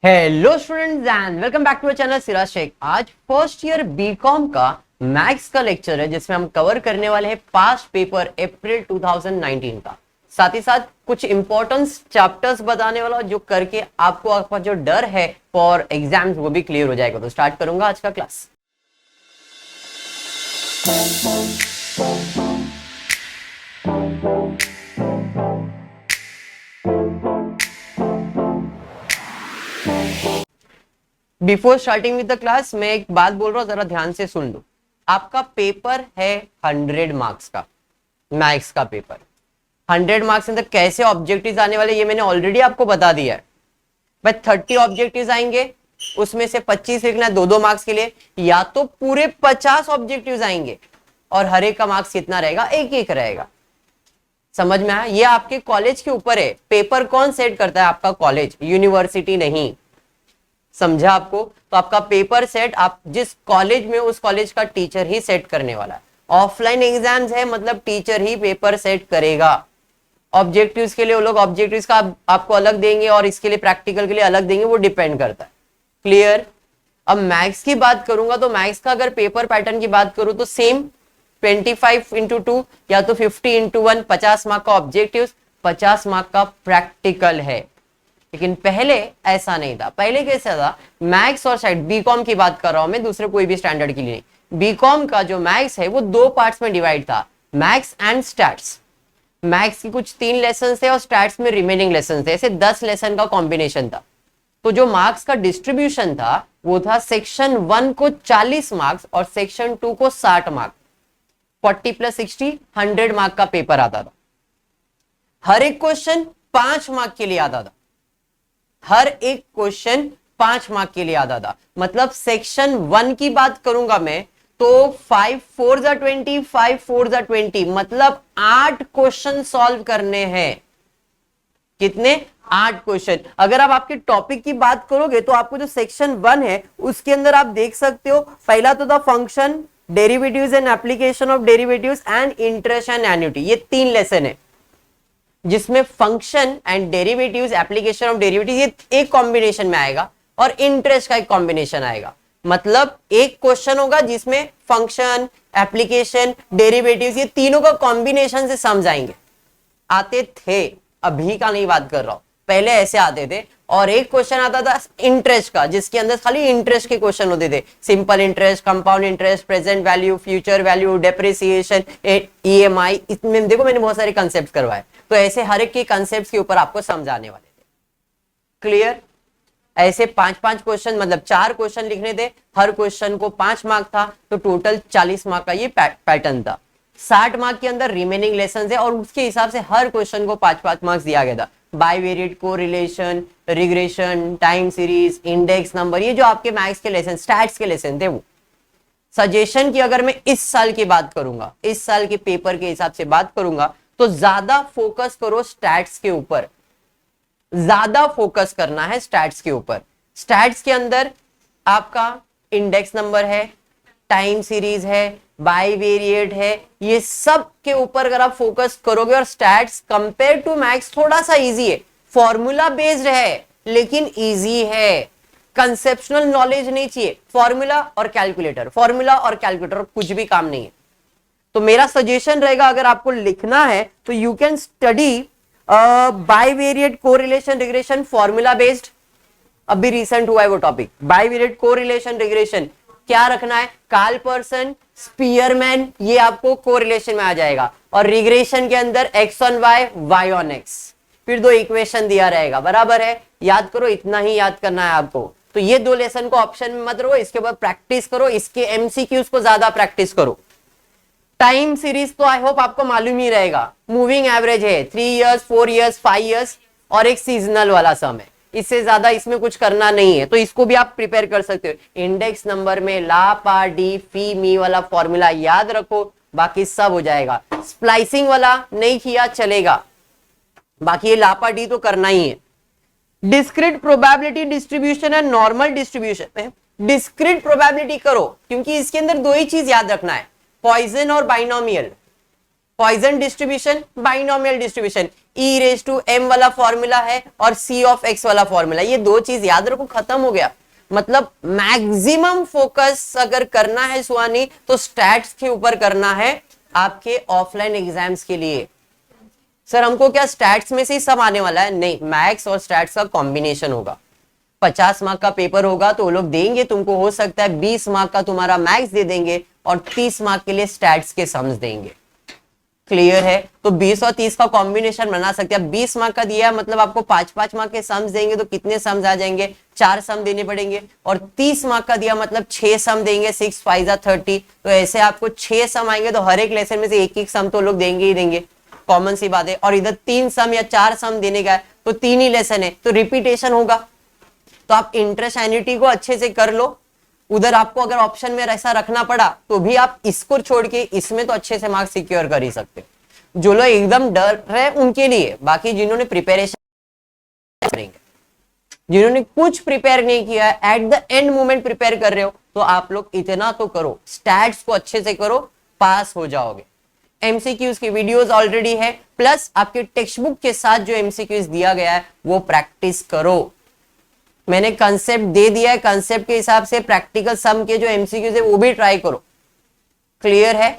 Hello students and welcome back to channel Siraj Shaikh. आज first year BCom का maths का lecture है जिसमें हम कवर करने वाले हैं पास्ट पेपर अप्रैल 2019 का। साथ ही साथ कुछ इंपॉर्टेंट चैप्टर्स बताने वाला जो करके आपको आपका जो डर है फॉर एग्जाम्स वो भी क्लियर हो जाएगा। तो स्टार्ट करूंगा आज का class. Before starting with the class मैं एक बात बोल रहा हूं, जरा ध्यान से सुन लो। आपका पेपर है 100 मार्क्स का, मैथ्स का पेपर 100 मार्क्स के अंदर कैसे ऑब्जेक्टिव्स आने वाले ये मैंने ऑलरेडी आपको बता दिया है। भाई 30 ऑब्जेक्टिव्स आएंगे, उसमें से 25 लिखना है 2-2 मार्क्स के लिए, या तो पूरे 50 ऑब्जेक्टिव्स आएंगे और हर एक का मार्क्स कितना रहेगा, एक एक रहेगा। समझ में आया? ये आपके कॉलेज के ऊपर है। पेपर कौन सेट करता है? आपका कॉलेज, यूनिवर्सिटी नहीं। समझा आपको? तो आपका पेपर सेट आप जिस कॉलेज में उस कॉलेज का टीचर ही सेट करने वाला है। ऑफलाइन एग्जाम्स है मतलब टीचर ही पेपर सेट करेगा। ऑब्जेक्टिव्स के लिए वो लोग ऑब्जेक्टिव्स का आपको अलग देंगे और इसके लिए प्रैक्टिकल के लिए अलग देंगे, वो डिपेंड करता है। क्लियर? अब मैथ्स की बात करूंगा तो मैथ्स का अगर पेपर पैटर्न की बात करूं तो सेम 25x2 या तो 50x1, 50 मार्क का ऑब्जेक्टिव्स, 50 मार्क का प्रैक्टिकल है। लेकिन पहले ऐसा नहीं था। पहले कैसा था? मैथ्स और साइड बीकॉम की बात कर रहा हूं मैं, दूसरे कोई भी स्टैंडर्ड के लिए नहीं। बीकॉम का जो मैथ्स है वो 2 पार्ट्स में डिवाइड था, मैथ्स एंड स्टैट्स। मैथ्स की कुछ 3 लेसन थे और स्टैट्स में रिमेनिंग लेसन थे, ऐसे 10 लेसन का कॉम्बिनेशन था। तो जो मार्क्स का डिस्ट्रीब्यूशन था वो था सेक्शन 1 को 40 मार्क्स और सेक्शन 2 को 60 मार्क्स। 40 + 60 100 मार्क का पेपर आता था। हर एक क्वेश्चन 5 मार्क के लिए आता था। हर एक क्वेश्चन 5 मार्क के लिए आता था। मतलब सेक्शन 1 की बात करूंगा मैं तो 5 4 = 20, 5 4 = 20, मतलब 8 क्वेश्चन सॉल्व करने हैं। कितने? 8 क्वेश्चन। अगर आप आपके टॉपिक की बात करोगे तो आपको जो सेक्शन 1 है उसके अंदर आप देख सकते हो, पहला तो था function, derivatives and application of derivatives and interest and annuity. ये 3 लेसन है जिसमें function and derivatives, application of derivatives ये एक कॉम्बिनेशन में आएगा और इंटरेस्ट का एक कॉम्बिनेशन आएगा। मतलब एक क्वेश्चन होगा जिसमें फंक्शन, एप्लीकेशन, डेरिवेटिव्स ये तीनों का कॉम्बिनेशन से समझाएंगे। आते थे, अभी का नहीं बात कर रहा हूं, पहले ऐसे आते थे। और एक क्वेश्चन आता था इंटरेस्ट का जिसके अंदर खाली इंटरेस्ट के क्वेश्चन होते थे, simple interest, compound interest, present value, future value, depreciation, EMI. इसमें देखो मैंने बहुत सारे कंसेप्ट करवाए, तो ऐसे हर एक के कंसेप्ट के ऊपर आपको समझाने वाले थे। क्लियर? ऐसे 5-5 क्वेश्चन, मतलब 4 क्वेश्चन लिखने थे, हर क्वेश्चन को 5 मार्क था, तो टोटल 40 मार्क का ये पैटर्न था। 60 मार्क के अंदर रिमेनिंग लेसन है और उसके हिसाब से हर क्वेश्चन को 5-5 मार्क्स दिया गया था। Bivariate, correlation, regression, time series, index number, ये जो आपके मैथ्स के लेसन, स्टैट्स के लेसन थे वो। सजेशन की अगर मैं इस साल की बात करूंगा, इस साल के पेपर के हिसाब से बात करूंगा तो ज्यादा फोकस करो स्टैट्स के ऊपर। ज्यादा फोकस करना है स्टैट्स के ऊपर। स्टैट्स के अंदर आपका इंडेक्स नंबर है, टाइम सीरीज है, बाइवेरिएट है, ये सब के ऊपर अगर आप फोकस करोगे। और स्टैट्स कंपेयर टू मैथ्स थोड़ा सा इजी है, फॉर्मूला बेस्ड है लेकिन इजी है। कंसेप्शनल नॉलेज नहीं चाहिए, फॉर्मूला और कैलकुलेटर, फॉर्मूला और कैलकुलेटर कुछ भी काम नहीं है। तो मेरा सजेशन रहेगा अगर आपको लिखना है तो you can study bivariate, correlation, regression, formula based. अभी रिसेंट हुआ है वो टॉपिक, बाइवेरिएट, कोरिलेशन, रिग्रेशन। क्या रखना है? कार्ल-पर्सन, स्पीयरमैन, ये आपको कोरिलेशन में आ जाएगा। और रिग्रेशन के अंदर x on y, y on x, फिर 2 इक्वेशन दिया रहेगा। बराबर है? याद करो, इतना ही याद करना है आपको। तो ये 2 लेसन को ऑप्शन में मत रहो, इसके बाद प्रैक्टिस करो, इसके एमसीक्यूज को ज्यादा प्रैक्टिस करो। टाइम सीरीज तो आई होप आपको मालूम ही रहेगा, मूविंग एवरेज है, 3 इयर्स, 4 इयर्स, 5 इयर्स और एक सीजनल वाला सम है। इससे ज्यादा इसमें कुछ करना नहीं है, तो इसको भी आप प्रिपेयर कर सकते हो। इंडेक्स नंबर में ला, पा, डी, फी, मी वाला फॉर्मूला याद रखो, बाकी सब हो जाएगा। स्प्लाइसिंग वाला नहीं किया चलेगा, बाकी ये ला, पा, डी तो करना ही है। डिस्क्रीट प्रोबेबिलिटी डिस्ट्रीब्यूशन है, नॉर्मल डिस्ट्रीब्यूशन में डिस्क्रीट प्रोबेबिलिटी करो, क्योंकि इसके अंदर 2 ही चीज याद रखना है, पॉइजन और binomial. Poisson distribution, binomial distribution, e raise to m वाला फॉर्मूला है और सी ऑफ एक्स वाला फॉर्मूला, ये दो चीज याद रखो, खत्म हो गया। मतलब मैक्सिमम फोकस अगर करना है सुहानी तो स्टैट्स के ऊपर करना है आपके ऑफलाइन एग्जाम्स के लिए। सर हमको क्या स्टैट्स में से ही सब आने वाला है? नहीं, मैथ्स और स्टैट्स का कॉम्बिनेशन होगा। 50 मार्क का पेपर होगा तो वो लोग देंगे तुमको, हो सकता है 20 मार्क का तुम्हारा मैथ्स दे देंगे और 30 मार्क के लिए स्टैट्स के सम्स देंगे। क्लियर है? तो 20 और 30 का कॉम्बिनेशन बना सकते हैं। 20 मार्क का दिया मतलब आपको 5-5 मार्क के सम्स देंगे तो कितने सम्स आ जाएंगे? 4 सम देने पड़ेंगे। और 30 मार्क का दिया मतलब 6 सम देंगे, 6 5 30, तो ऐसे आपको 6 सम आएंगे तो हर एक लेसन में से एक सम तो लोग देंगे ही देंगे, कॉमन सी बात है। और इधर 3 सम या 4 सम देने का है तो 3 ही लेसन है तो रिपीटेशन होगा। तो आप इंटरेस्ट एन्युटी को अच्छे से कर लो। उधर आपको अगर ऑप्शन में ऐसा रखना पड़ा तो भी आप इसको छोड़ के इसमें तो अच्छे से मार्क्स सिक्योर कर ही सकते। जो लोग एकदम डर रहे उनके लिए, बाकी जिन्होंने प्रिपरेशन करेंगे, जिन्होंने कुछ प्रिपेयर नहीं किया है, eight the end moment prepare कर रहे हो, तो आप लोग इतना तो करो, स्टैट्स को अच्छे से करो, पास हो जाओगे। एमसीक्यूज की वीडियोस ऑलरेडी है, प्लस आपके टेक्स्ट बुक के साथ जो एमसीक्यूज दिया गया है वो प्रैक्टिस करो। मैंने कंसेप्ट दे दिया है, कंसेप्ट के हिसाब से प्रैक्टिकल सम के जो एमसीक्यूज है वो भी ट्राई करो। क्लियर है?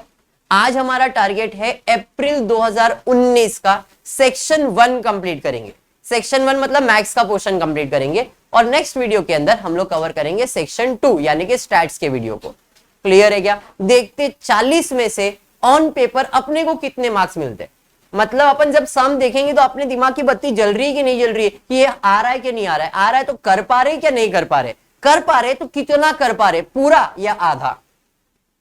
आज हमारा टारगेट है अप्रैल 2019 का सेक्शन 1 कंप्लीट करेंगे। सेक्शन 1 मतलब मैथ्स का पोर्शन कंप्लीट करेंगे और नेक्स्ट वीडियो के अंदर हम लोग कवर करेंगे सेक्शन 2 यानी कि स्टैट्स के वीडियो को। क्लियर है क्या? देखते 40 में से ऑन पेपर अपने को कितने मार्क्स मिलते हैं। मतलब अपन जब सम देखेंगे तो अपने दिमाग की बत्ती जल रही है कि नहीं जल रही है, कि ये आ रहा है कि नहीं आ रहा है, आ रहा है तो कर पा रहे क्या नहीं कर पा रहे, कर पा रहे तो कितना कर पा रहे, पूरा या आधा।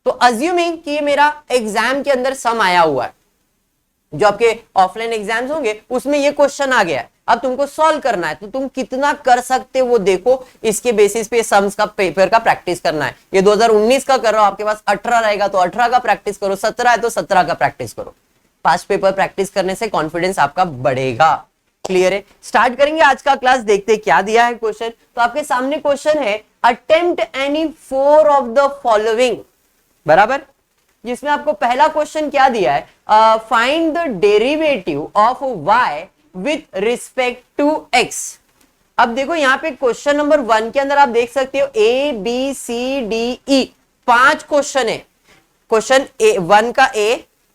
तो अज्यूमिंग कि ये मेरा एग्जाम के अंदर सम आया हुआ है, जो आपके ऑफलाइन एग्जाम्स होंगे उसमें ये क्वेश्चन आ गया है, अब तुमको सॉल्व करना है तो तुम कितना कर सकते हो वो देखो, इसके बेसिस पे सम्स का पेपर का प्रैक्टिस करना है। ये 2019 का कर रहा हो, आपके पास 18 रहेगा तो 18 का प्रैक्टिस करो, 17 है तो 17 का प्रैक्टिस करो। पास्ट पेपर प्रैक्टिस करने से कॉन्फिडेंस आपका बढ़ेगा। क्लियर है? स्टार्ट करेंगे आज का क्लास। देखते क्या दिया है क्वेश्चन। तो आपके सामने क्वेश्चन है, attempt any 4 of the following, बराबर, जिसमें आपको पहला क्वेश्चन क्या दिया है, find the derivative of y with respect to x। अब देखो यहां पे क्वेश्चन नंबर 1 के अंदर आप देख सकते हो A B C D E 5 question है। क्वेश्चन 1 का A,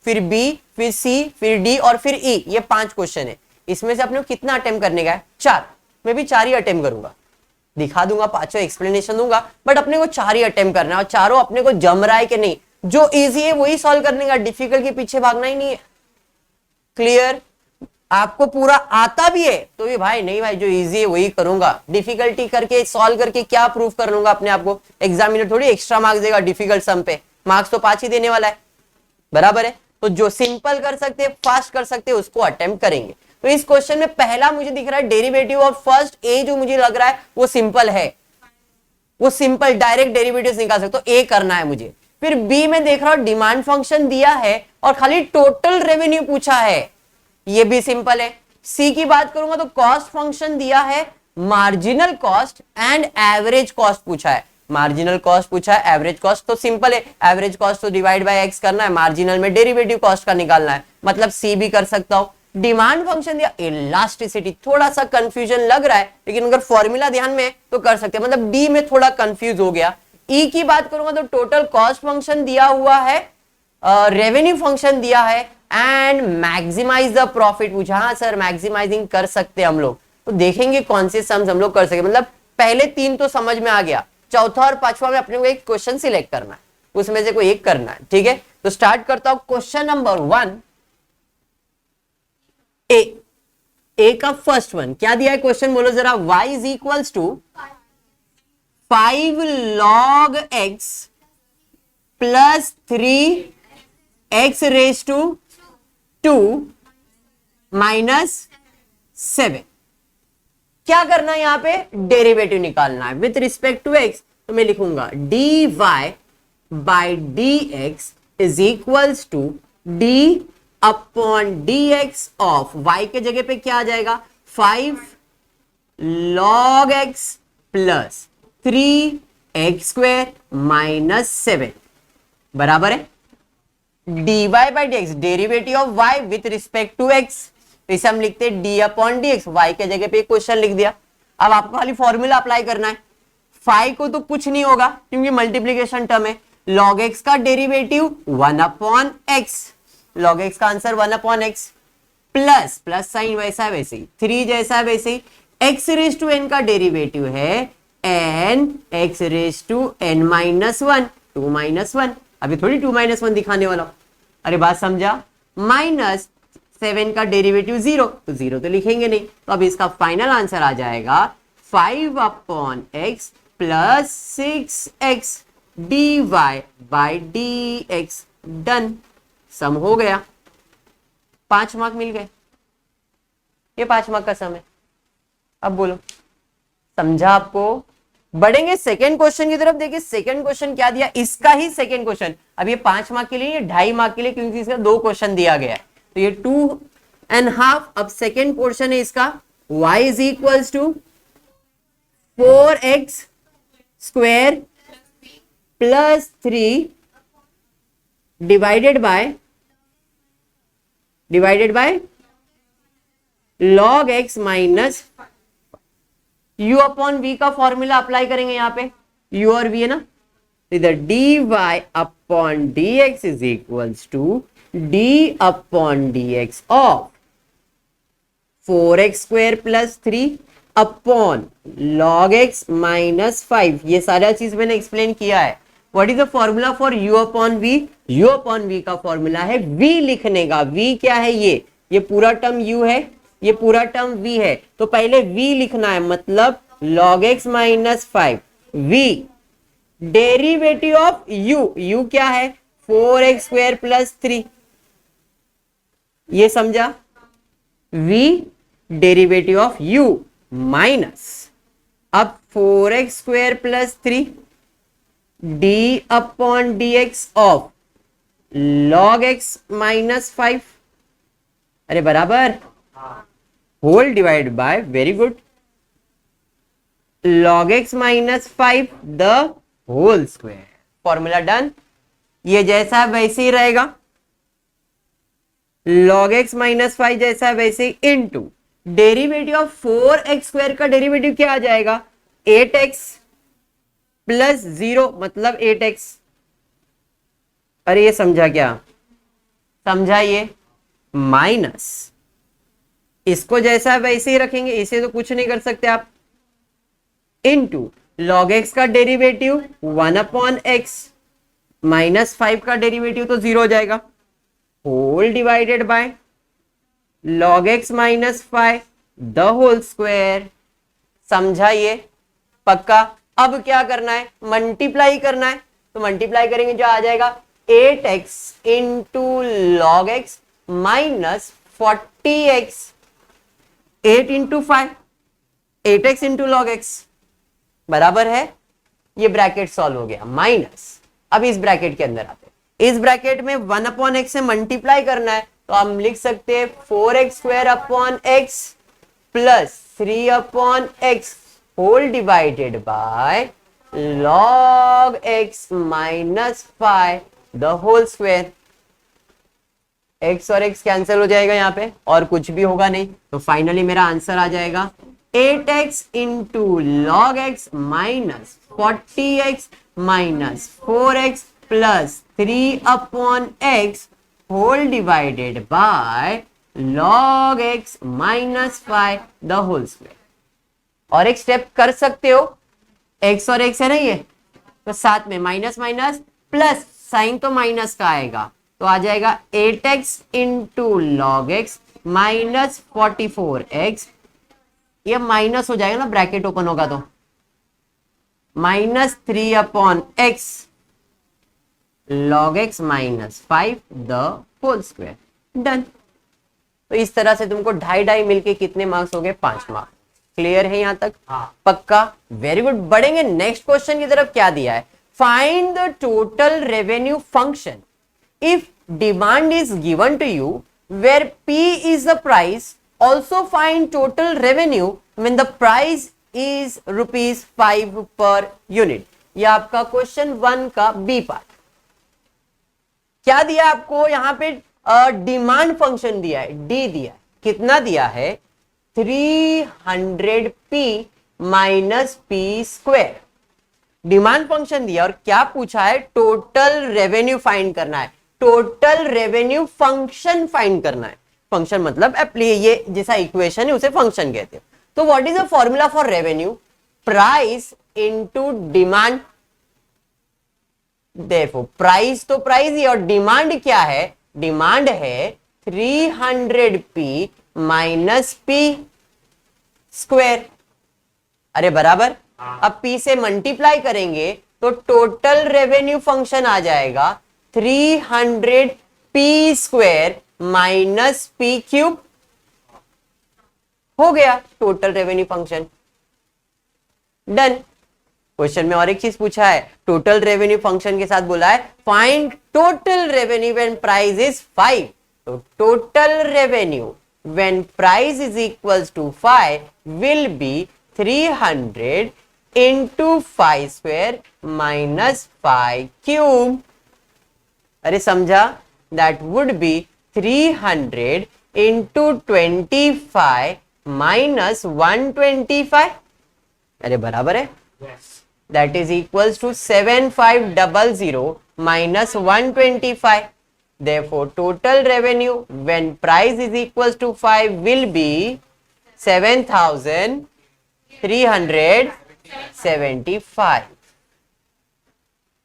फिर B, फिर C, फिर D और फिर E, ये 5 क्वेश्चन है। इसमें से अपने को कितना अटेम्प्ट करने का है? 4। मैं भी 4 ही अटेम्प्ट करूंगा, दिखा दूंगा, 5 एक्सप्लेनेशन दूंगा, बट अपने को 4 ही अटेम्प्ट करना है और चारों अपने को जम रहा है कि नहीं। जो इजी है वही सॉल्व करने का, डिफिकल्ट के पीछे भागना ही नहीं है। क्लियर? आपको पूरा आता भी है तो ये भाई नहीं भाई जो इजी है वही करूंगा, डिफिकल्टी करके सॉल्व करके क्या प्रूव कर लूंगा अपने आप को? एग्जामिनर थोड़ी एक्स्ट्रा मार्क्स देगा डिफिकल्ट सम पे, मार्क्स तो 5 ही देने वाला है, बराबर है। तो जो सिंपल कर सकते हैं, फास्ट कर सकते हैं, उसको अटेम्प्ट करेंगे। तो इस क्वेश्चन में पहला मुझे दिख रहा है डेरिवेटिव ऑफ फर्स्ट ए, जो मुझे लग रहा है वो सिंपल है, वो सिंपल डायरेक्ट डेरिवेटिव्स निकाल सकते हो, ए करना है मुझे। फिर बी में देख रहा हूं डिमांड फंक्शन दिया है और खाली टोटल रेवेन्यू पूछा है, ये भी सिंपल है। सी की बात करूंगा तो कॉस्ट फंक्शन दिया है, marginal cost and average cost पूछा है। मार्जिनल कॉस्ट पूछा है, एवरेज कॉस्ट तो सिंपल है, एवरेज कॉस्ट तो डिवाइड बाय एक्स करना है, मार्जिनल में डेरिवेटिव कॉस्ट का निकालना है, मतलब सी भी कर सकता हूं। डिमांड फंक्शन दिया, इलास्टिसिटी, थोड़ा सा कंफ्यूजन लग रहा है लेकिन अगर फॉर्मूला ध्यान में तो कर सकते हैं, मतलब डी में थोड़ा कंफ्यूज हो गया। ई की बात करूंगा तो टोटल कॉस्ट फंक्शन दिया हुआ है, रेवेन्यू फंक्शन दिया है एंड मैक्सिमाइज द प्रॉफिट पूछा। हाँ सर मैक्सिमाइजिंग कर सकते हैं हम लोग, तो देखेंगे कौन से सम्स हम लोग कर सके। मतलब पहले 3 तो समझ में आ गया, चौथा और 5वां में अपने को एक क्वेश्चन सिलेक्ट करना है, उसमें से कोई एक करना है। ठीक है, तो स्टार्ट करता हूं। क्वेश्चन नंबर 1 ए का फर्स्ट वन क्या दिया है क्वेश्चन, बोलो जरा। y is equals to 5 log x plus 3 x raise to 2 minus 7। क्या करना है यहां पे? डेरिवेटिव निकालना है विथ रिस्पेक्ट टू x। तो मैं लिखूंगा dy by dx is equals to d upon dx of y के जगह पे क्या आ जाएगा? 5 log x plus 3 x square minus 7, बराबर है। dy by d x, derivative of y with respect to x, तो इसे हम लिखते हैं d upon d x, y के जगह पे एक क्वेश्चन लिख दिया। अब आपको खाली फॉर्मूला अप्लाई करना है। फाइव को तो कुछ नहीं होगा क्योंकि मल्टीप्लीकेशन टर्म है, log x का derivative 1 upon x, log x का answer 1 upon x, plus plus sign वैसा वैसे ही, 3 जैसा वैसे ही, x रेज टू n का डेरिवेटिव है n x raise to n minus 1, 2 minus 1, अभी थोड़ी 2 माइनस 1 दिखाने वाला हूं, अरे बात समझा, माइनस 7 का डेरिवेटिव 0, तो 0 तो लिखेंगे नहीं, तो अब इसका फाइनल आंसर आ जाएगा 5 upon x plus 6x dy by dx, done, sum हो गया, 5 मार्क मिल गए, ये 5 मार्क का सम है। अब बोलो समझा आपको? बढ़ेंगे सेकेंड क्वेश्चन की तरफ। देखिए सेकेंड क्वेश्चन क्या दिया, इसका ही सेकेंड क्वेश्चन, अब ये 5 मार्क के लिए, ये 2.5 मार्क के लिए, क्योंकि इसका 2 क्वेश्चन दिया गया है, तो ये 2.5। अब सेकेंड पोर्शन है इसका, y is equals to 4x square plus 3 divided by log x minus u upon v का फॉर्मूला अप्लाई करेंगे यहां पे, u और v है ना, इधर dy upon dx is equals to d upon dx of 4x square plus 3 upon log x minus 5, ये सारा चीज मैंने एक्सप्लेन किया है। What is the formula for u upon v? u upon v का फॉर्मूला है v लिखने का, v क्या है, ये पूरा टर्म u है, ये पूरा टर्म v है, तो पहले v लिखना है, मतलब log x minus 5 v derivative of u क्या है 4x स्क्वायर प्लस 3, ये समझा, v derivative of u minus, अब 4x square plus 3 d upon dx of log x minus 5, अरे बराबर, whole divide by, very good, log x minus 5 the whole square, formula done. ये जैसा है वैसे ही रहेगा, log x माइनस 5 जैसा है वैसे ही, into derivative of 4x square का डेरिवेटिव क्या आ जाएगा 8x प्लस 0, मतलब 8x, अरे ये समझा क्या, समझा, ये माइनस, इसको जैसा वैसे ही रखेंगे, इसे तो कुछ नहीं कर सकते आप, इनटू log x का डेरिवेटिव 1 अपॉन x माइनस 5 का डेरिवेटिव तो 0 हो जाएगा, whole divided by log x minus 5 the whole square, समझा ये पक्का। अब क्या करना है, मल्टीप्लाई करना है, तो मल्टीप्लाई करेंगे जो आ जाएगा 8x into log x minus 40x, 8 into 5, 8x into log x बराबर है, ये ब्रैकेट सॉल्व हो गया, माइनस, अब इस ब्रैकेट के अंदर आते हैं, इस ब्रैकेट में 1 अपॉन एक्स से मल्टीप्लाई करना है, तो हम लिख सकते हैं 4x square upon x plus 3 upon x whole divided by log x minus 5 the whole square, x और x कैंसिल हो जाएगा यहाँ पे और कुछ भी होगा नहीं, तो फाइनली मेरा आंसर आ जाएगा 8x into log x minus 40x minus 4x plus 3 upon x whole divided by log x minus 5 the whole square. और एक स्टेप कर सकते हो, x और x है ना ये, तो साथ में माइनस माइनस प्लस, साइन तो माइनस का आएगा, तो आ जाएगा 8x into log x minus 44x, ये माइनस हो जाएगा ना, ब्रैकेट ओपन होगा तो minus 3 upon x log x minus 5 the whole square, done. तो इस तरह से तुमको 2.5 मिलके कितने मार्क्स हो गए, 5 मार्क्स। क्लियर है यहां तक? पक्का, वेरी गुड। बढ़ेंगे नेक्स्ट क्वेश्चन की तरफ। क्या दिया है, find the total revenue function if demand is given to you where P is the price, also find total revenue when the price is ₹5 per unit. यह आपका क्वेश्चन 1 का B part. क्या दिया आपको यहाँ पे? डिमांड फंक्शन दिया है, डी दिया है, कितना दिया है? 300p minus P square demand function दिया। और क्या पूछा है? टोटल रेवेन्यू फाइंड करना है, टोटल रेवेन्यू फंक्शन फाइंड करना है। फंक्शन मतलब ये जैसा इक्वेशन है उसे फंक्शन कहते हैं। तो what is the formula for revenue? Price into demand. देखो प्राइस तो प्राइस ही, और डिमांड क्या है? डिमांड है 300p माइनस पी स्क्वायर। अरे बराबर। अब p से मल्टीप्लाई करेंगे तो टोटल रेवेन्यू फंक्शन आ जाएगा 300p square minus P cube. हो गया total revenue function, done. Question में और एक चीज पूछा है, टोटल रेवेन्यू फंक्शन के साथ बोला है find total revenue when price is 5। तो total revenue when price is equals to 5 will be 300 into 5 square minus 5 cube। अरे समझा? that would be 300 into 25 minus 125। अरे बराबर है। that is equals to 7500 minus 125। therefore total revenue when price is equals to 5 will be 7375।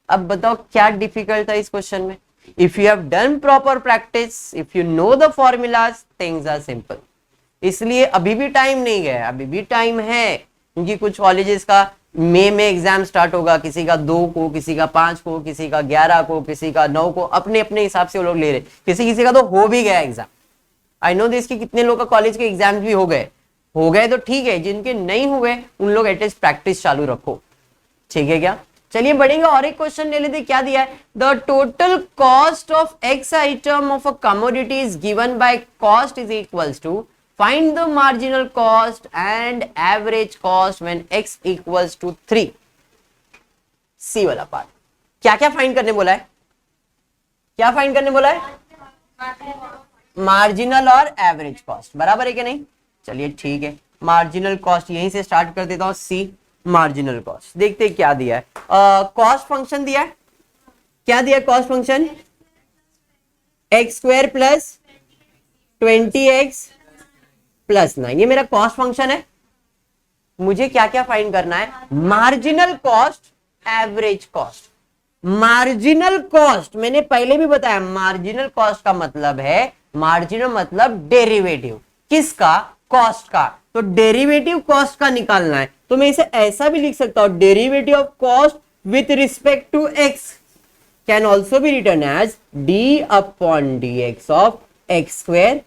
अब बताओ क्या difficult था इस क्वेश्चन में? If you have done proper practice, if you know the formulas, things are simple. इसलिए अभी भी time नहीं गया, अभी भी टाइम है, क्योंकि कुछ कॉलेजेस का मई में एग्जाम स्टार्ट होगा, किसी का 2 को, किसी का 5 को, किसी का 11 को, किसी का 9 को, अपने अपने हिसाब से वो लोग ले रहे। किसी का तो हो भी गया एग्जाम। आई नो दिस कि कितने लोग का कॉलेज के एग्जाम भी हो गए तो ठीक है, जिनके नहीं हुए उन लोग एटलीस्ट प्रैक्टिस चालू रखो, ठीक है क्या? चलिए बढ़ेंगे और एक क्वेश्चन ले लेते। क्या दिया है? The total cost of x item of a commodity is given by cost is equals to find the marginal cost and average cost when x equals to 3। C वाला पार्ट क्या क्या फाइंड करने बोला है? क्या फाइंड करने बोला है? मार्जिनल और एवरेज कॉस्ट, बराबर है कि नहीं? चलिए ठीक है, मार्जिनल कॉस्ट यहीं से स्टार्ट कर देता हूं। सी मार्जिनल कॉस्ट, देखते हैं क्या दिया है। कॉस्ट फंक्शन दिया है, क्या दिया? Cost function x square plus 20x plus 9, ये मेरा कॉस्ट फंक्शन है। मुझे क्या क्या फाइंड करना है? Marginal cost, average cost. Marginal cost मैंने पहले भी बताया, मार्जिनल कॉस्ट का मतलब है, मार्जिनल मतलब डेरिवेटिव किसका? कॉस्ट का। तो डेरिवेटिव कॉस्ट का निकालना है, तो मैं इसे ऐसा भी लिख सकता हूं, derivative of cost with respect to x can also be written as d upon d x of x square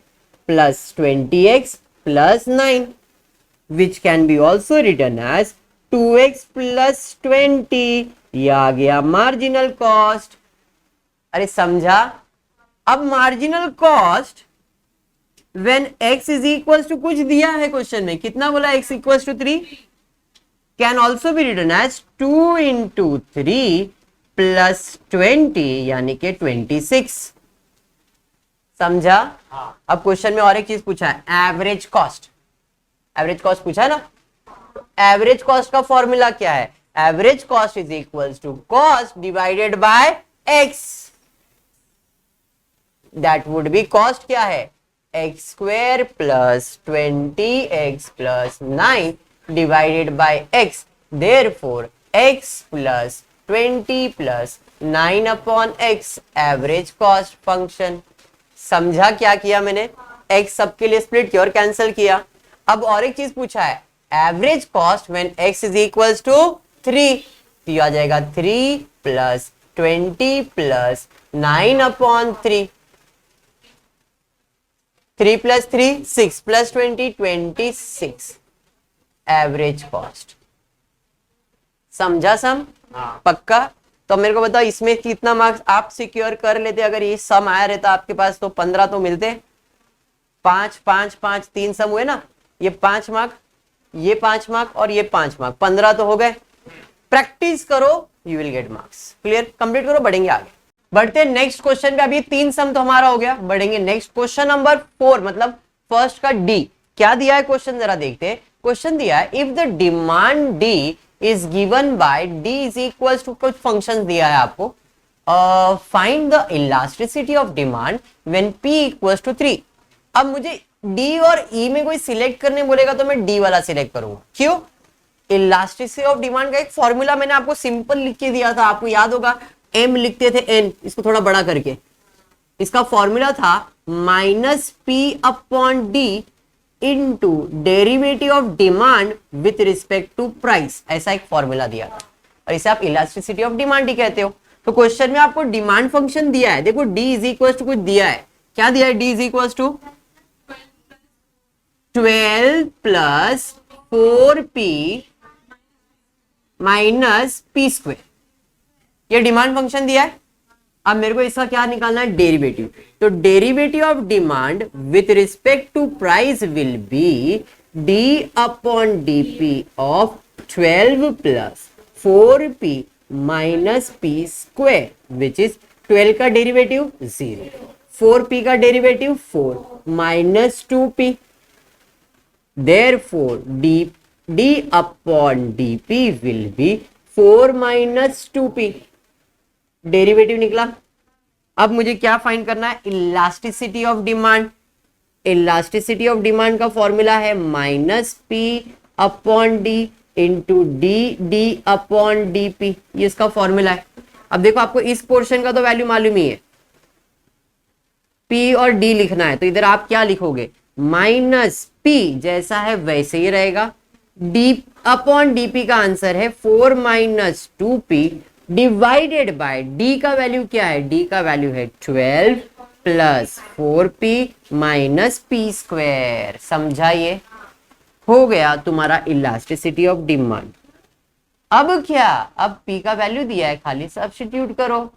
plus 20x plus 9 which can be also written as 2x plus 20। ये आ गया मार्जिनल कॉस्ट। अरे समझा? अब marginal cost when x is equals to कुछ दिया है question में, कितना बोला? x equals to 3 can also be written as 2 into 3 plus 20 यानी कि 26। समझा? अब क्वेश्चन में और एक चीज पूछा है, एवरेज कॉस्ट। एवरेज कॉस्ट पूछा है ना? एवरेज कॉस्ट का फॉर्मूला क्या है? Average cost is equals to cost divided by x. That would be cost क्या है? X square plus 20x plus 9 divided by x. Therefore x plus 20 plus 9 upon x average cost function. समझा क्या किया मैंने? x सबके लिए split किया और कैंसिल किया। अब और एक चीज पूछा है, average cost when x is equals to 3, तो आ जाएगा 3 plus 20 plus 9 upon 3। 3 plus 3 6 plus 20 26 average cost. समझा सम? पक्का? तो मेरे को बताओ इसमें कितना मार्क्स आप सिक्योर कर लेते अगर ये सम आया रहता आपके पास? तो 15 तो मिलते। 5 5 5 3 सम हुए ना, ये 5 मार्क, ये 5 मार्क और ये 5 मार्क, 15 तो हो गए। प्रैक्टिस करो, you will get marks. Clear? Complete करो, बढ़ेंगे आगे। बढ़ते नेक्स्ट क्वेश्चन पे। अभी 3 सम तो हमारा हो गया, बढ़ेंगे नेक्स्ट क्वेश्चन नंबर 4, मतलब फर्स्ट का डी। क्या दिया है क्वेश्चन, जरा देखते हैं। क्वेश्चन दिया है if the demand D is given by D is equal to, कुछ फंक्शन दिया है आपको, find the elasticity of demand when P equals to 3। अब मुझे डी और ई में कोई सिलेक्ट करने बोलेगा तो मैं डी वाला सिलेक्ट करूंगा। क्यों? इलास्टिसिटी ऑफ डिमांड का एक फॉर्मूला मैंने आपको सिंपल लिख के दिया था, आपको याद होगा, एम लिखते थे एन, इसको थोड़ा बड़ा करके। इसका फॉर्मूला था minus P upon D into derivative of demand with respect to price, ऐसा एक फॉर्मूला दिया था, और इसे आप इलास्टिसिटी ऑफ डिमांड ही कहते हो। तो क्वेश्चन में आपको डिमांड फंक्शन दिया है, देखो डी इज इक्वल टू कुछ दिया है, क्या दिया है, D is equal to 12 plus 4p minus P square, ये डिमांड फंक्शन दिया है। अब मेरे को इसका क्या निकालना है, डेरिवेटिव। तो derivative of demand with respect to price will be D upon dp of 12 plus 4p minus P square, which is 12 का डेरिवेटिव 0, 4p का derivative 4 minus 2p, therefore d upon dp will be 4 minus 2p, derivative निकला। अब मुझे क्या find करना है, elasticity of demand. Elasticity of demand का formula है minus P upon D into D upon D P, ये इसका फॉर्मूला है। अब देखो आपको इस पोर्शन का तो वैल्यू मालूम ही है, पी और डी लिखना है, तो इधर आप क्या लिखोगे, माइनस पी जैसा है वैसे ही रहेगा, डी अपॉन डीपी का आंसर है 4 minus 2p divided by D का वैल्यू क्या है, डी का वैल्यू है 12 plus 4p minus P square. समझाइए, हो गया तुम्हारा इलास्टिसिटी ऑफ डिमांड। अब क्या, अब p का वैल्यू दिया है, खाली सब्स्टिट्यूट करो,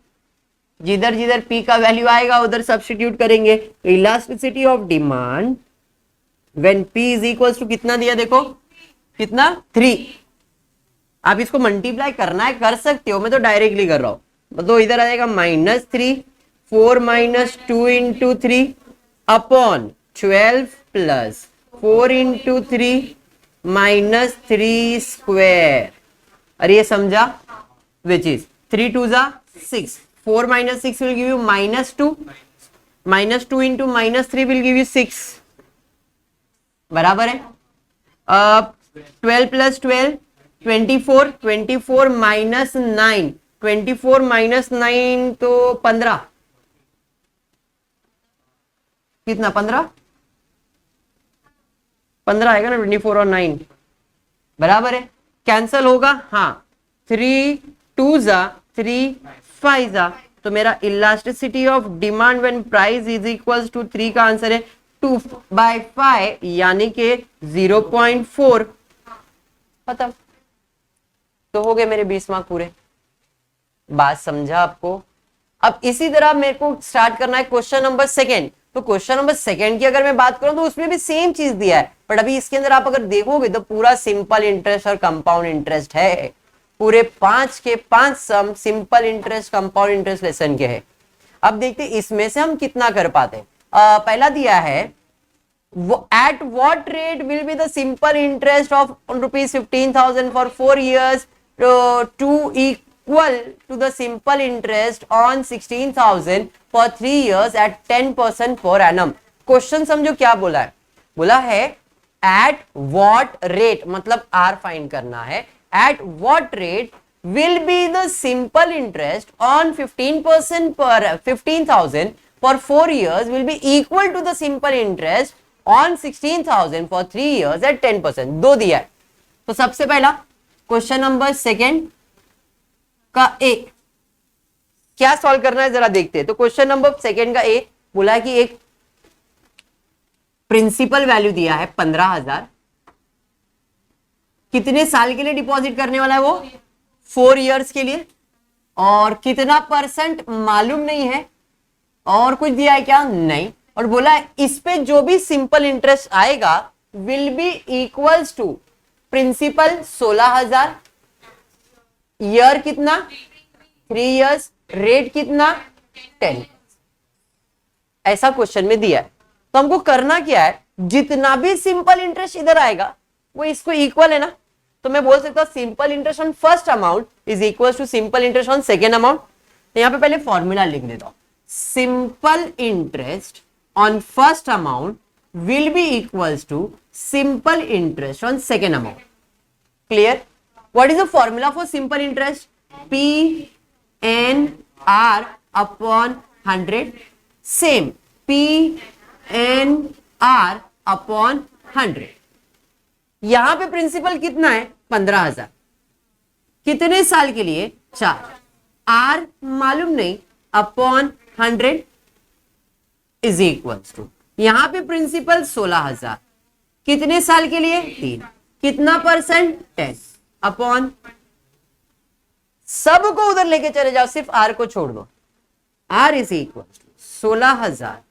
जिधर जिधर p का वैल्यू आएगा उधर सब्स्टिट्यूट करेंगे। Elasticity of demand when p is equal to कितना दिया, देखो कितना 3। आप इसको मल्टीप्लाई करना है कर सकते हो, मैं तो डायरेक्टली कर रहा हूं। तो इधर आ जाएगा minus 3, 4 minus 2 into 3 upon 12 plus 4 into 3 minus 3 square. अरे ये समझा, विच इज 3 2 जा 6, 4 minus 6 will give you minus 2, minus 2 into minus 3 will give you 6, बराबर है। 12 plus 12 24, 24 minus 9, 24 minus 9 तो 15, कितना 15 आएगा ना, 24 और 9 बराबर है, कैंसल होगा, हाँ 3 2 जा 3 5 जा, तो मेरा elasticity of demand when price is equals to 3 का आंसर है 2/5 यानी कि 0.4। खत्म, तो हो गए मेरे 20 मार्क पूरे। बात समझा आपको? अब इसी तरह मेरे को स्टार्ट करना है क्वेश्चन नंबर 2। तो क्वेश्चन नंबर 2 की अगर मैं बात करूं तो उसमें भी सेम चीज दिया है, बट अभी इसके अंदर आप अगर देखोगे तो पूरा सिंपल इंटरेस्ट और कंपाउंड इंटरेस्ट है। पूरे 5 के 5 sum simple interest compound interest lesson के हैं। अब देखते हैं इसमें से हम कितना कर पाते हैं। पहला दिया है at what rate will be the simple interest of ₹15,000 for 4 years to equal to the simple interest on 16,000 for 3 years at 10% per annum। Question समझो क्या बोला है, बोला है at what rate, मतलब R फाइंड करना है, at what rate will be the simple interest on 15% per 15,000 for 4 years will be equal to the simple interest on 16,000 for 3 years at 10%। दो दिया है। तो सबसे पहला क्वेश्चन नंबर 2 का ए क्या सॉल्व करना है जरा देखते हैं। तो क्वेश्चन नंबर 2 का ए बोला है कि एक प्रिंसिपल वैल्यू दिया है 15,000, कितने साल के लिए डिपॉजिट करने वाला है वो 4 इयर्स के लिए, और कितना परसेंट मालूम नहीं है, और कुछ दिया है क्या, नहीं, और बोला है इस पे जो भी सिंपल इंटरेस्ट आएगा will be equals to principal 16,000, year कितना 3 इयर्स, रेट कितना 10। ऐसा क्वेश्चन में दिया है, तो हमको करना क्या है, जितना भी सिंपल इंटरेस्ट इधर आएगा वो इसको इक्वल है ना, तो मैं बोल सकता हूं simple interest on first amount is equal to simple interest on second amount. तो यहां पे पहले फॉर्मूला लिख देता हूं, simple interest on first amount will be equals to simple interest on second amount. Clear? What is the formula for simple interest? P N R upon 100, same P N R upon 100। यहां पे principal कितना है? 15,000। कितने साल के लिए? 4। Are मालूम नहीं, अपॉन 100 इज इक्वल्स टू, यहां पे प्रिंसिपल 16,000, कितने साल के लिए? 3। कितना परसेंट? 10 अपॉन, सबको उधर लेके चले जाओ, सिर्फ आर को छोड़ दो। R is equal to 16,000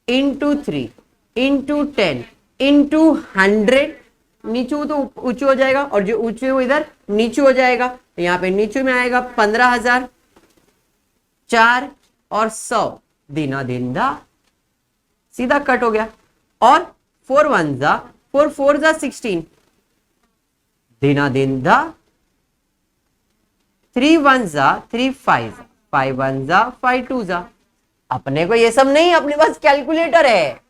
into 3 into 10 into 100। नीचे हो तो ऊंचे हो जाएगा, और जो ऊंचे हो इधर नीचे हो जाएगा, तो यहां पे नीचे में आएगा 15,000, 4 और 100 दिना दिन दा, सीधा कट हो गया। और 4 1 जा 4 4 जा 16 दिना दिन दा, 3 1 जा 3 5 5 1 जा 5 2 जा। अपने को ये सब नहीं, अपने पास कैलकुलेटर है,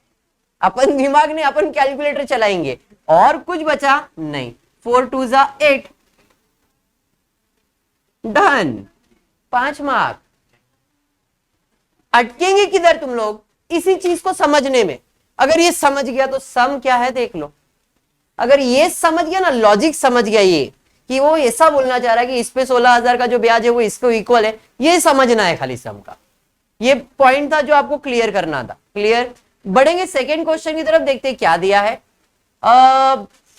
अपन दिमाग नहीं, अपन कैलकुलेटर चलाएंगे। और कुछ बचा नहीं, 4 2 जा 8, डन, 5 मार्क। अटकेंगे किधर तुम लोग? इसी चीज को समझने में। अगर ये समझ गया तो सम क्या है देख लो। अगर ये समझ गया ना, लॉजिक समझ गया ये, कि वो ऐसा बोलना चाह रहा है कि इस पे 16,000 का जो ब्याज है वो इसको इक्वल है, ये समझना है खाली सम का। ये पॉइंट था जो आपको क्लियर करना था। क्लियर? बढ़ेंगे सेकेंड क्वेश्चन की तरफ, देखते क्या दिया है।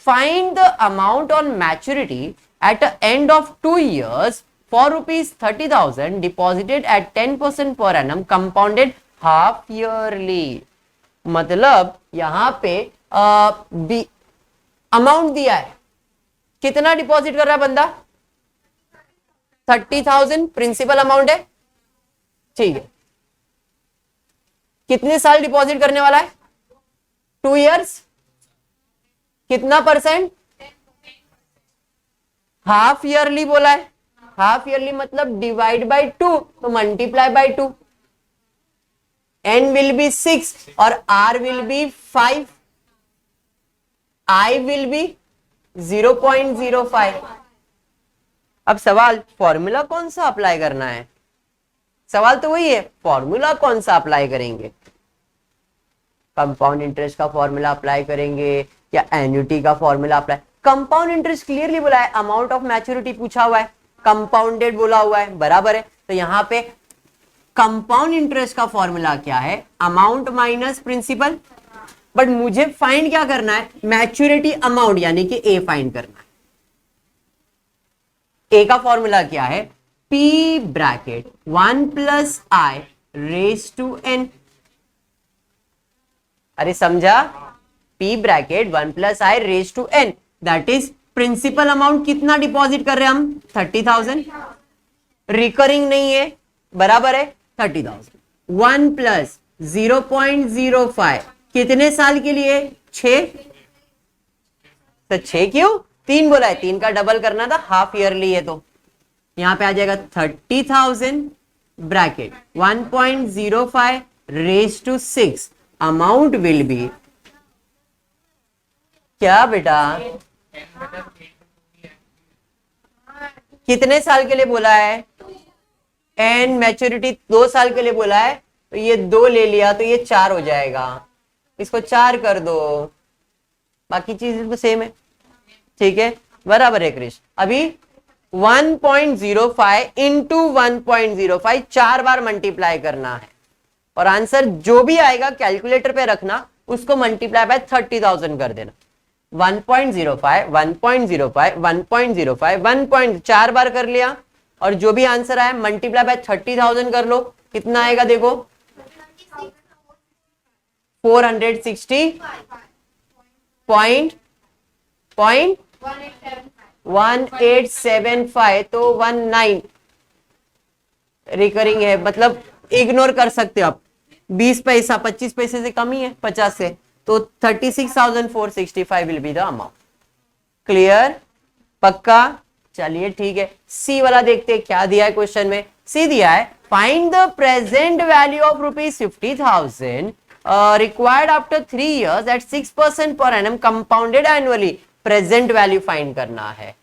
Find the amount on maturity at the end of 2 years for ₹30,000 deposited at 10% per annum compounded half yearly. मतलब यहां पे अमाउंट दिया है, कितना डिपॉजिट कर रहा है बंदा? 30,000 प्रिंसिपल अमाउंट है, ठीक है। कितने साल डिपॉजिट करने वाला है? 2 years। कितना परसेंट? हाफ ईयरली बोला है। हाफ ईयरली मतलब डिवाइड बाय 2, तो multiply by 2। n will be 6 और r will be 5, i will be 0.05। अब सवाल फॉर्मूला कौन सा अप्लाई करना है? सवाल तो वही है, फॉर्मूला कौन सा अप्लाई करेंगे? कंपाउंड इंटरेस्ट का फॉर्मूला अप्लाई करेंगे या एन्युटी का formula apply? Compound interest clearly बोला है, अमाउंट ऑफ मैच्योरिटी पूछा हुआ है, कंपाउंडेड बोला हुआ है, बराबर है। तो यहां पे कंपाउंड इंटरेस्ट का फॉर्मूला क्या है? Amount minus principal. बट मुझे फाइंड क्या करना है? मैच्योरिटी अमाउंट, यानी कि ए फाइंड करना है। ए का फॉर्मूला क्या है? P bracket 1 plus I raise to n। अरे समझा? P bracket 1 plus I raise to n, that is principal amount. कितना डिपॉजिट कर रहे हैं हम? 30,000। रिकरिंग नहीं है, बराबर है 30,000। 1 प्लस 0.05 कितने साल के लिए? 6। तो 6 क्यों? 3 बोला है, 3 का डबल करना था, हाफ ईयरली है, तो यहां पे आ जाएगा 30,000 bracket 1.05 raise to 6। Amount will be क्या बेटा? कितने साल के लिए बोला है? एंड मैच्योरिटी 2 साल के लिए बोला है, तो ये 2 ले लिया तो ये 4 हो जाएगा, इसको 4 कर दो, बाकी चीज तो सेम है, ठीक है, बराबर है क्रिश। अभी 1.05 इंटू 1.05 4 बार मल्टीप्लाई करना है, और आंसर जो भी आएगा कैलकुलेटर पे रखना, उसको मल्टीप्लाई बाय 30,000 कर देना। 1.05 1.05 1.05 1. 4 बार कर लिया, और जो भी आंसर आया मल्टीप्लाई बाय 30,000 कर लो, कितना आएगा देखो? 460.1875, तो 19 रिकरिंग है, मतलब इग्नोर कर सकते हो आप, 20 पैसा 25 पैसे से कम ही है 50 से, तो 36,465 will be the amount. Clear, पक्का? चलिए ठीक है, सी वाला देखते हैं क्या दिया है क्वेश्चन में। सी दिया है find the present value of ₹50,000 required after 3 years at 6% per annum compounded annually. Present value find करना है,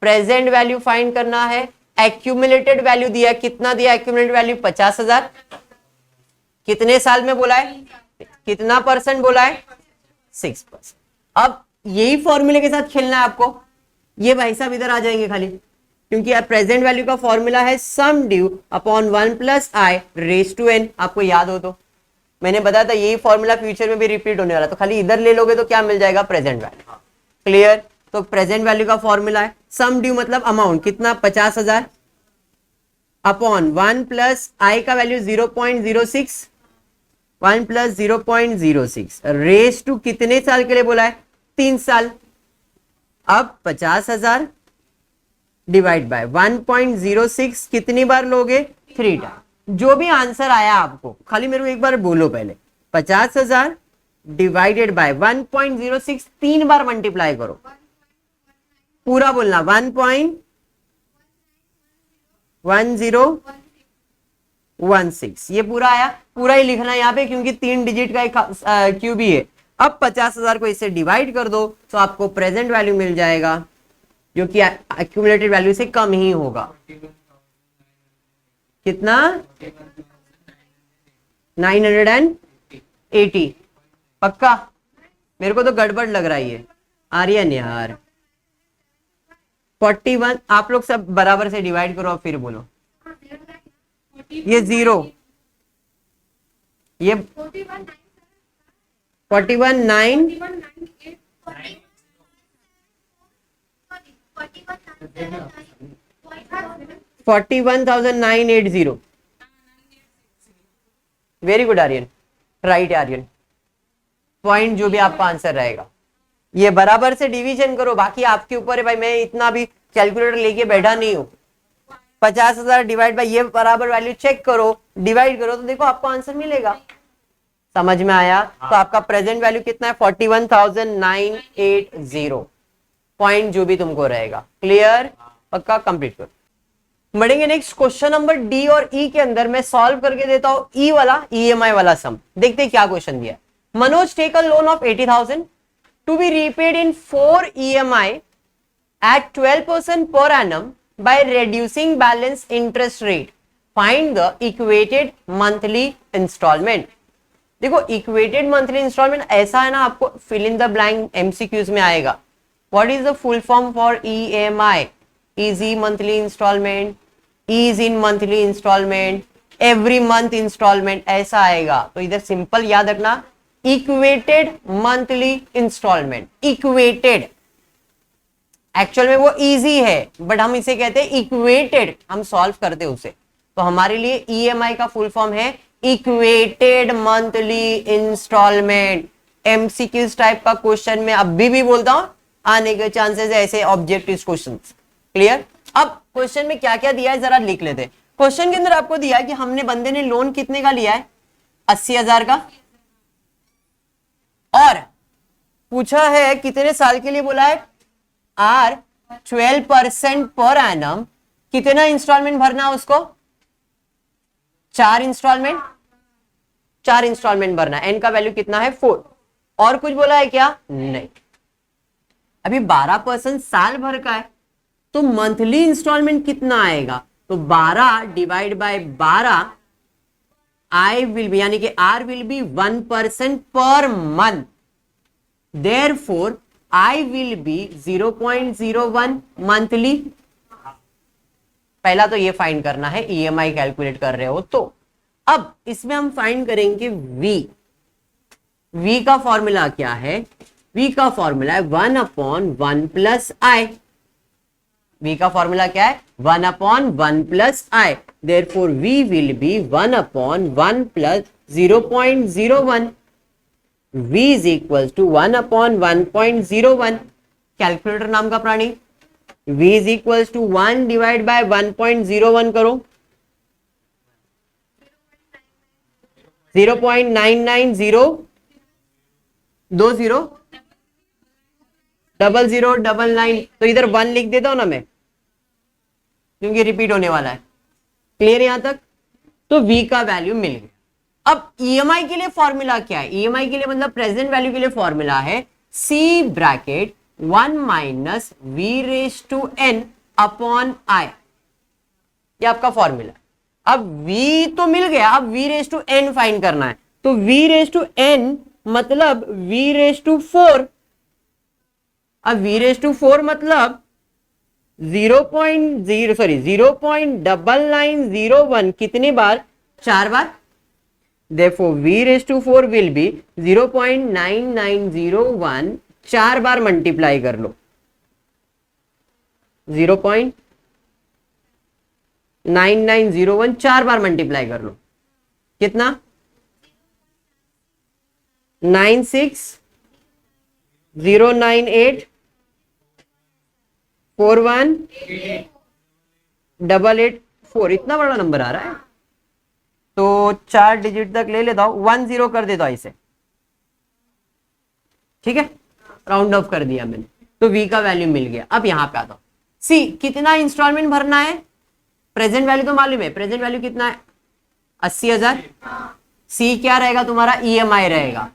प्रेजेंट वैल्यू फाइंड करना है। एक्यूमुलेटेड वैल्यू दिया, कितना दिया एक्यूमुलेटेड वैल्यू? 50,000। कितने साल में बोला है, कितना परसेंट बोला है? 6%। अब यही फॉर्मूले के साथ खेलना है आपको, ये भाई साहब इधर आ जाएंगे खाली, क्योंकि प्रेजेंट वैल्यू का फॉर्मूला है sum due upon 1 plus I raise to n. आपको याद हो तो मैंने बताया था यही फॉर्मूला फ्यूचर में भी रिपीट होने वाला, तो खाली इधर ले लोगे तो क्या मिल जाएगा? Present value. क्लियर? तो प्रेजेंट वैल्यू का फॉर्मूला है सम ड्यू मतलब अमाउंट कितना? 50,000 अपॉन 1 प्लस आई का वैल्यू 0.06, 1 प्लस 0.06 रेज टू कितने साल के लिए बोला है? 3 साल। अब 50,000 डिवाइड बाय 1.06 कितनी बार लोगे? 3 टाइम। जो भी आंसर आया आपको खाली मेरे को एक बार बोलो पहले, 50,000 डिवाइडेड बाय 1.06 3 बार मल्टीप्लाई करो, पूरा बोलना 1.1016 ये पूरा आया, पूरा ही लिखना है यहाँ पे क्योंकि 3 डिजिट का एक क्यूब ही है। अब 50,000 को इससे डिवाइड कर दो तो आपको प्रेजेंट वैल्यू मिल जाएगा जो कि एक्यूमुलेटेड वैल्यू से कम ही होगा। कितना? 980। पक्का? मेरे को तो गड़बड़ लग रहा है ये आर्यन यार। 41 आप लोग सब बराबर से डिवाइड करो और फिर बोलो। ये 0, ये 41,980। Very good Aryan, right Aryan. Point जो भी आपका आंसर रहेगा ये बराबर से डिवीजन करो, बाकी आपके ऊपर है भाई, मैं इतना भी कैलकुलेटर लेके बैठा नहीं हूं। 50,000 डिवाइड बाय ये बराबर वैल्यू चेक करो, डिवाइड करो तो देखो आपको आंसर मिलेगा। समझ में आया? तो आपका प्रेजेंट वैल्यू कितना है? 41,980। पॉइंट जो भी तुमको रहेगा। क्लियर? पक्का? कंप्लीट करो। बढ़ेंगे नेक्स्ट क्वेश्चन नंबर डी और ई के अंदर मैं सॉल्व करके देता हूं ई वाला, ईएमआई वाला सम। देखते क्या क्वेश्चन दिया। Manoj take a loan of 80,000 to be repaid in 4 EMI at 12% per annum by reducing balance interest rate. Find the equated monthly installment. देखो equated monthly installment ऐसा है ना, आपको fill in the blank MCQs में आएगा। What is the full form for EMI? Easy monthly installment, ease in monthly installment, every month installment ऐसा आएगा। तो इधर सिंपल याद रखना equated monthly installment. Equated actual में वो इजी है बट हम इसे कहते हैं इक्वेटेड, हम सॉल्व करते उसे। तो हमारे लिए ईएमआई का फुल फॉर्म है equated monthly installment. MCQs type का क्वेश्चन में अभी भी बोलता हूं आने के चांसेस है ऐसे ऑब्जेक्टिव क्वेश्चंस। क्लियर? अब क्वेश्चन में क्या क्या दिया है जरा लिख लेते हैं। क्वेश्चन के अंदर आपको दिया है कि हमने बंदे ने लोन कितने का लिया है? 80,000 का, और पूछा है कितने साल के लिए बोला है? Are 12% per annum. कितना इंस्टॉलमेंट भरना उसको? 4 इंस्टॉलमेंट, 4 इंस्टॉलमेंट भरना। एन का वैल्यू कितना है? 4। और कुछ बोला है क्या? नहीं। अभी 12% साल भर का है तो मंथली इंस्टॉलमेंट कितना आएगा? तो 12 divide by 12 i will be यानी कि R will be 1% per month, therefore I will be 0.01 monthly. पहला तो ये फाइंड करना है, ईएमआई कैलकुलेट कर रहे हो तो। अब इसमें हम फाइंड करेंगे वी का फॉर्मूला क्या है? वी का फॉर्मूला है 1/1 प्लस आई। वी का फॉर्मूला क्या है? 1/1 plus I. therefore v will be 1/1 plus 0.01। v is equals to 1/1.01। Calculator नाम का प्राणी। v is equals to 1 divide by 1.01 करो। 0.990200099, तो इधर 1 लिख देता हूं ना मैं, क्योंकि रिपीट होने वाला है। क्लियर यहां तक? तो v का वैल्यू मिल गया। अब ईएमआई के लिए फॉर्मूला क्या है? ईएमआई के लिए मतलब प्रेजेंट वैल्यू के लिए फॉर्मूला है c bracket 1 minus v raise to n upon i. ये आपका फॉर्मूला। अब v तो मिल गया, अब v raise to n find करना है। तो v रेज टू n मतलब v रेज टू 4। अब v रेज टू 4 मतलब 0.9901 कितनी बार? 4 बार। Therefore v raised to 4 will be 0.9901, 4 बार मल्टीप्लाई कर लो, 0.9901 4 बार मल्टीप्लाई कर लो, कितना? 9609841884, इतना बड़ा नंबर आ रहा है। तो 4 डिजिट तक ले लेता हूं, 10 कर देता हूं इसे, ठीक है, राउंड ऑफ कर दिया मैंने। तो v का वैल्यू मिल गया। अब यहां पे आता हूं, c कितना इंस्टॉलमेंट भरना है? प्रेजेंट वैल्यू तो मालूम है, प्रेजेंट वैल्यू कितना है? 80,000। c क्या रहेगा तुम्हारा? ईएमआई रहेगा।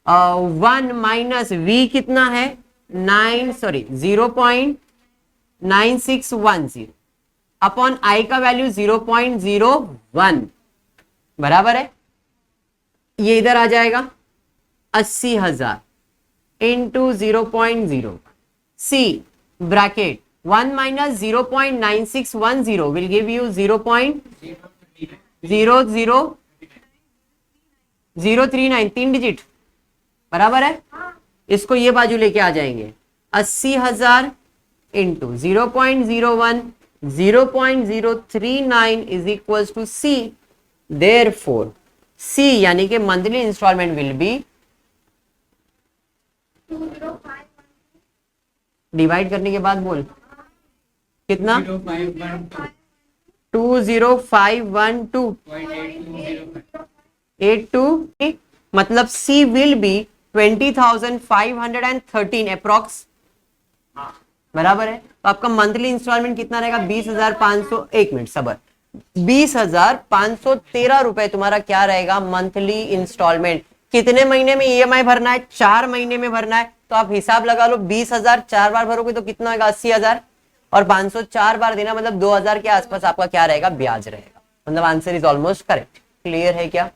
1 माइनस v कितना है? 0.9610 अपॉन आई का वैल्यू 0.01, बराबर है। ये इधर आ जाएगा 80,000 into 0.0, C bracket 1 minus 0.9610 will give you 0.00039, 3 digit, बराबर है। इसको ये बाजू लेके आ जाएंगे, 80,000 into 0.01 0.039 is equal to C. Therefore C यानी कि monthly installment will be, divide करने के बाद बोल कितना? 20512.82, मतलब सी विल बी 20,513 अप्रॉक्स, बराबर है। तो आपका मंथली इंस्टॉलमेंट कितना रहेगा? 20,500, 1 मिनट सबर, 20,513 रुपए तुम्हारा क्या रहेगा? Monthly installment. कितने महीने में ईएमआई भरना है? 4 महीने में भरना है। तो आप हिसाब लगा लो, 20,000 4 बार भरोगे तो कितना होगा? 80,000, और 500 4 बार देना मतलब 2,000 के आसपास आपका क्या रहेगा? ब्याज रहेगा। मतलब answer is almost correct. Clear है क्या?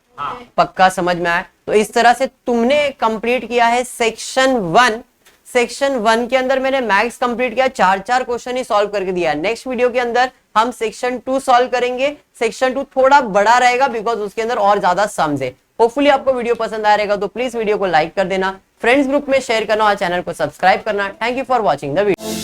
पक्का समझ में आया? तो इस तरह से तुमने कंप्लीट किया है सेक्शन 1। सेक्शन 1 के अंदर मैंने मैथ्स कंप्लीट किया, 4 क्वेश्चन ही सॉल्व करके दिया। नेक्स्ट वीडियो के अंदर हम सेक्शन 2 सॉल्व करेंगे। सेक्शन 2 थोड़ा बड़ा रहेगा बिकॉज उसके अंदर और ज्यादा सम्स है। होपफुली आपको वीडियो पसंद आया रहेगा, तो प्लीज वीडियो को लाइक कर देना, फ्रेंड्स ग्रुप में शेयर करना और चैनल को सब्सक्राइब करना। Thank you for watching the video.